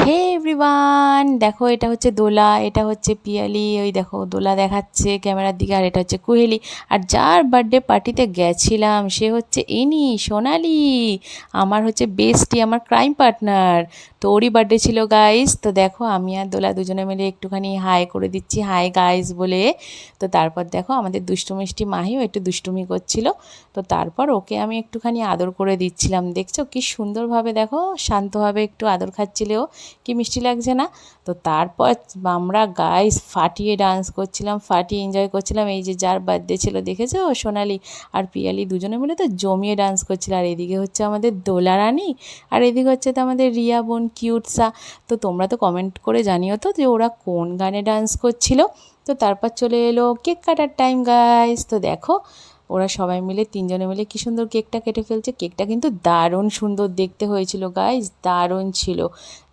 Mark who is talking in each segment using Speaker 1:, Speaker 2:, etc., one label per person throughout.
Speaker 1: হে everyone, দেখো এটা হচ্ছে দোলা, এটা হচ্ছে পিয়ালি। ওই দেখো দোলা দেখাচ্ছে ক্যামেরার দিকে, আর এটা হচ্ছে কুহেলি। আর যার বার্থডে পার্টিতে গেছিলাম সে হচ্ছে ইনি সোনালি, আমার হচ্ছে বেস্টি, আমার ক্রাইম পার্টনার। তো ওরই বার্থডে ছিল গাইস। তো দেখো আমি আর দোলা দুজনে মিলে একটুখানি হাই করে দিচ্ছি, হাই গাইস বলে। তো তারপর দেখো আমাদের দুষ্টু মিষ্টি মাহিও একটু দুষ্টুমি করছিল। তো তারপর ওকে আমি একটুখানি আদর করে দিচ্ছিলাম। দেখছো কি সুন্দরভাবে, দেখো শান্তভাবে একটু আদর খাচ্ছিলেও, কি মিষ্টি লাগছে না? তো তারপর আমরা গাইস ফাটিয়ে ডান্স করছিলাম, ফাটিয়ে এনজয় করছিলাম। এই যে যার বার্থডে ছিল দেখেছো, সোনালি আর পিয়ালি দুজনে মিলে তো জমিয়ে ডান্স করছিল। আর এদিকে হচ্ছে আমাদের দোলা রানী, আর এদিকে হচ্ছে তো আমাদের রিয়া বোন কিউটসা। তো তোমরা তো কমেন্ট করে জানিও তো যে ওরা কোন গানে ডান্স করছিল। তো তারপর চলে এলো কেক কাটার টাইম গাইস। তো দেখো ওরা সবাই মিলে তিনজনে মিলে কি সুন্দর কেকটা কেটে ফেলছে। কেকটা কিন্তু দারুণ সুন্দর দেখতে হয়েছিল গাইস, দারুণ ছিল।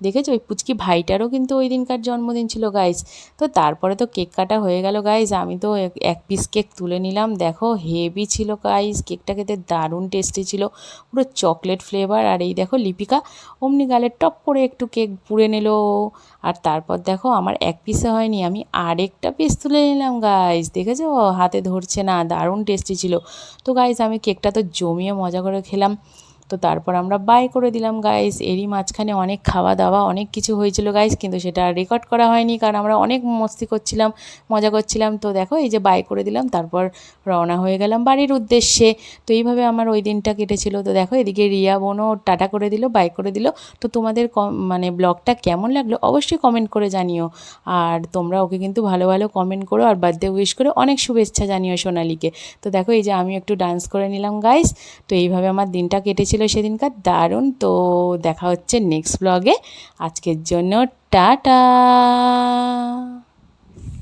Speaker 1: দেখেছো ওই পুচকি ভাইটারও কিন্তু ওই দিনকার জন্মদিন ছিল গাইস। তো তারপরে তো কেক কাটা হয়ে গেল গাইস, আমি তো এক পিস কেক তুলে নিলাম। দেখো হেভি ছিল গাইস, কেকটা খেতে দারুণ টেস্টি ছিল, পুরো চকলেট ফ্লেভার। আর এই দেখো লিপিকা অমনি গালে টপ করে একটু কেক পুড়ে নিল। আর তারপর দেখো আমার এক পিসে হয়নি, আমি আরেকটা পিস তুলে নিলাম গাইস। দেখেছো হাতে ধরছে না, দারুণ টেস্টি ছিল। তো গাইস আমি কেকটা তো জমিয়ে মজা করে খেলাম। তো তারপর আমরা বাই করে দিলাম গাইস। এরই মাঝখানে অনেক খাওয়া দাওয়া অনেক কিছু হয়েছিল গাইস, কিন্তু সেটা রেকর্ড করা হয়নি কারণ আমরা অনেক মস্তি করছিলাম, মজা করছিলাম। তো দেখো এই যে বাই করে দিলাম, তারপর রওনা হয়ে গেলাম বাড়ির উদ্দেশ্যে। তো এইভাবে আমার ওই দিনটা কেটেছিল। তো দেখো এদিকে রিয়া বোনও টাটা করে দিল, বাই করে দিল। তো তোমাদের মানে ব্লগটা কেমন লাগলো অবশ্যই কমেন্ট করে জানিও। আর তোমরা ওকে কিন্তু ভালো ভালো কমেন্ট করো, আর বার্থডে উইশ করে অনেক শুভেচ্ছা জানিও সোনালিকে। তো দেখো এই যে আমি একটু ডান্স করে নিলাম গাইস। তো এইভাবে আমার দিনটা কেটেছিল সেদিনকার, দারুণ। তো দেখা হচ্ছে নেক্সট ব্লগে। আজকের জন্য টাটা।